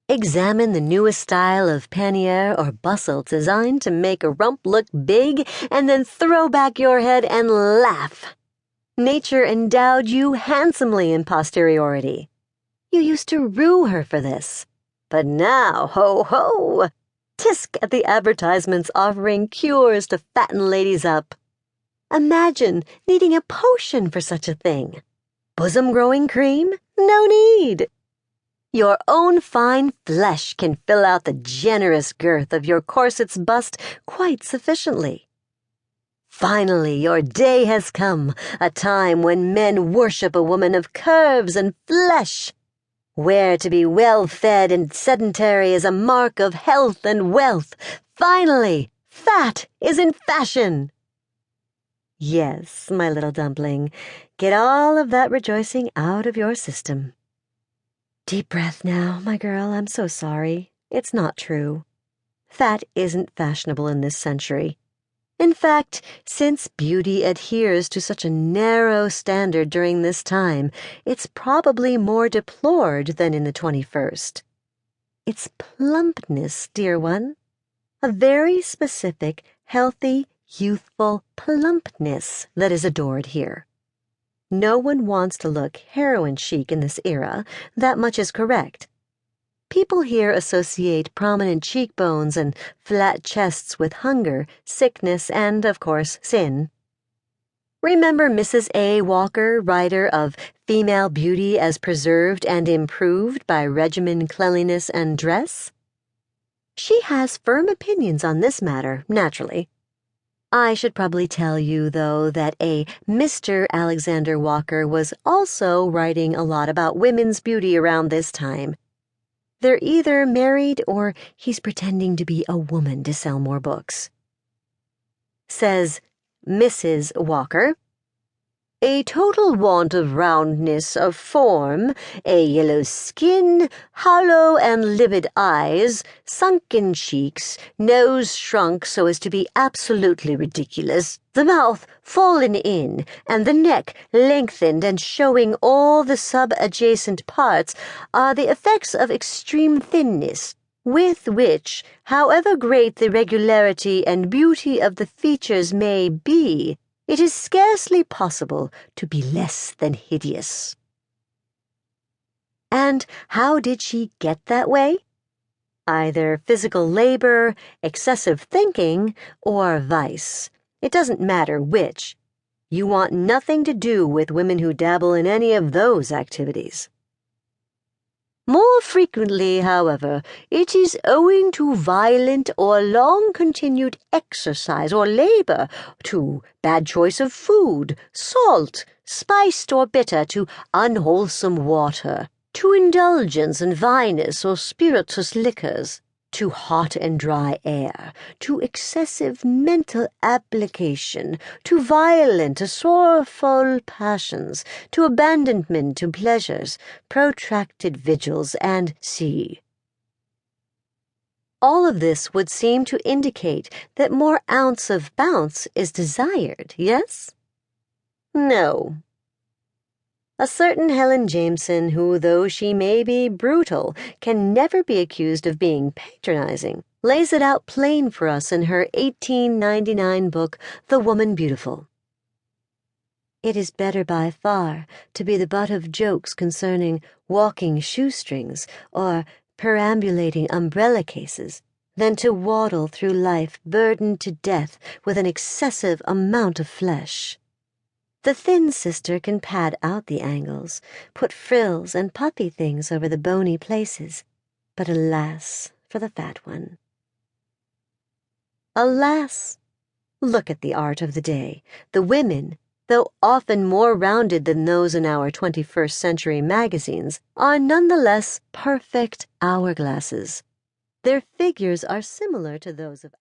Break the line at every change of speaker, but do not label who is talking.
Examine the newest style of pannier or bustle designed to make a rump look big and then throw back your head and laugh. Nature endowed you handsomely in posteriority. You used to rue her for this. But now, ho ho! Tisk at the advertisements offering cures to fatten ladies up. Imagine needing a potion for such a thing. Bosom-growing cream? No need. Your own fine flesh can fill out the generous girth of your corset's bust quite sufficiently. Finally, your day has come, a time when men worship a woman of curves and flesh, where to be well-fed and sedentary is a mark of health and wealth. Finally, fat is in fashion. Yes, my little dumpling, get all of that rejoicing out of your system. Deep breath now, my girl. I'm so sorry. It's not true. Fat isn't fashionable in this century. In fact, since beauty adheres to such a narrow standard during this time, it's probably more deplored than in the 21st. It's plumpness, dear one. A very specific, healthy, youthful plumpness that is adored here. No one wants to look heroin chic in this era, that much is correct. People here associate prominent cheekbones and flat chests with hunger, sickness, and, of course, sin. Remember Mrs. A. Walker, writer of Female Beauty as Preserved and Improved by Regimen, Cleanliness, and Dress? She has firm opinions on this matter, naturally. I should probably tell you, though, that a Mr. Alexander Walker was also writing a lot about women's beauty around this time. They're either married or he's pretending to be a woman to sell more books. Says Mrs. Walker, a total want of roundness of form, a yellow skin, hollow and livid eyes, sunken cheeks, nose shrunk so as to be absolutely ridiculous, the mouth fallen in, and the neck lengthened and showing all the sub-adjacent parts are the effects of extreme thinness, with which, however great the regularity and beauty of the features may be, it is scarcely possible to be less than hideous. And how did she get that way? Either physical labor, excessive thinking, or vice. It doesn't matter which. You want nothing to do with women who dabble in any of those activities. More frequently, however, it is owing to violent or long-continued exercise or labor, to bad choice of food, salt, spiced or bitter, to unwholesome water, to indulgence in vinous or spirituous liquors, to hot and dry air, to excessive mental application, to violent or sorrowful passions, to abandonment to pleasures, protracted vigils, and see. All of this would seem to indicate that more ounce of bounce is desired, yes? No. A certain Helen Jameson, who, though she may be brutal, can never be accused of being patronizing, lays it out plain for us in her 1899 book, The Woman Beautiful. It is better by far to be the butt of jokes concerning walking shoestrings or perambulating umbrella cases than to waddle through life burdened to death with an excessive amount of flesh. The thin sister can pad out the angles, put frills and puppy things over the bony places, but alas for the fat one. Alas! Look at the art of the day. The women, though often more rounded than those in our 21st century magazines, are nonetheless perfect hourglasses. Their figures are similar to those of